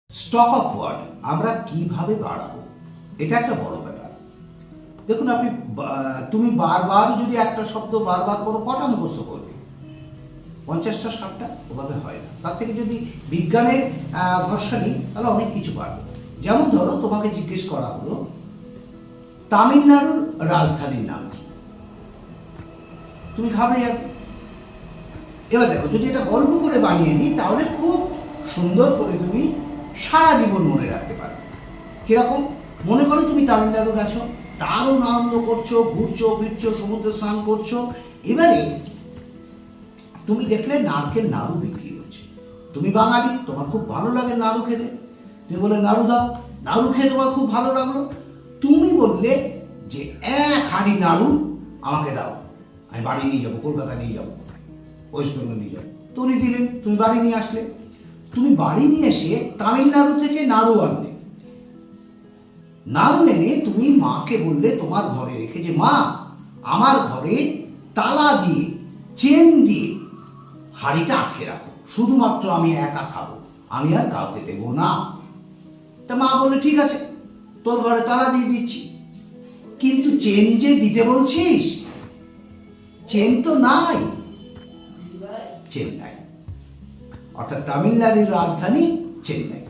Stock of word আমরা কিভাবে বাড়াবো, এটা একটা বড় ব্যাপার। দেখুন, তুমি বারবার যদি একটা শব্দ বারবার করো, কটা মুখস্থ করবে? 50টা 60টা? ওভাবে হয় না। তার থেকে যদি বিজ্ঞানের ভরসা নিই, তাহলে অনেক কিছু পারবে। যেমন ধরো, তোমাকে জিজ্ঞেস করা হলো তামিলনাড়ুর রাজধানীর নাম কি, তুমি ঘাবড়ে যাবে। এবার দেখো, যদি এটা গল্প করে বানিয়ে নিই, তাহলে খুব সুন্দর করে তুমি সারা জীবন মনে রাখতে পারবে। কিরকম? মনে করো তুমি তামিলনাড়ু গেছো, দারুণ আনন্দ করছো, ঘুরছো ফিরছো, সমুদ্রে স্নান করছো। এবারে তুমি দেখলে নারকেল নাড়ু বিক্রি হচ্ছে। তুমি বাঙালি, তোমার খুব ভালো লাগে নাড়ু খেতে। তুমি বলে নাড়ু দাও। নাড়ু খেয়ে তোমার খুব ভালো লাগলো। তুমি বললে যে 1 হাঁড়ি নাড়ু আমাকে দাও, আমি বাড়ি নিয়ে যাবো, কলকাতা নিয়ে যাবো, ওয়েস্ট বেঙ্গল নিয়ে যাবো। তো উনি দিলেন, তুমি বাড়ি নিয়ে আসলে। তুমি বাড়ি নিয়ে এসে তামিলনাড়ু থেকে নাড়ু আনলে। নাড়ু এনে তুমি মাকে বললে তোমার ঘরে রেখে, যে মা, আমার ঘরে তালা দিয়ে, চেন দিয়ে হাঁড়িটা আটকে রাখো, শুধুমাত্র আমি একা খাবো, আমি আর কাউকে দেবো না। তা মা বললে ঠিক আছে, তোর ঘরে তালা দিয়ে দিচ্ছি, কিন্তু চেন যে দিতে বলছিস, চেন তো নাই। চেন্নাই, অর্থাৎ তামিলনাড়ুর রাজধানী চেন্নাই।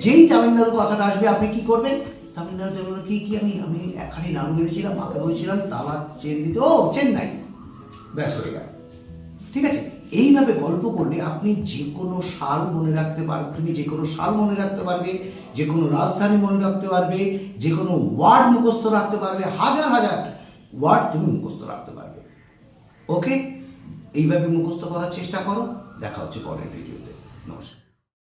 যেই তামিলনাড়ুর কথাটা আসবে, আপনি কি করবেন? তামিলনাড়ু কি কি আমি এখানে নাড়ু এনেছিলাম, মাকে বলছিলাম তালা চেন দিতে, ও চেন্নাই, ব্যাস হয়ে গেল। ঠিক আছে? এইভাবে গল্প করলে আপনি যে কোনো সাল মনে রাখতে পারবে, তুমি যে কোনো সাল মনে রাখতে পারবে, যে কোনো রাজধানী মনে রাখতে পারবে, যে কোনো ওয়ার্ড মুখস্থ রাখতে পারবে, হাজার হাজার ওয়ার্ড তুমি মুখস্থ রাখতে পারবে। ওকে, এইভাবে মুখস্থ করার চেষ্টা করো। দেখা হচ্ছে পরের ভিডিওতে। নমস্কার।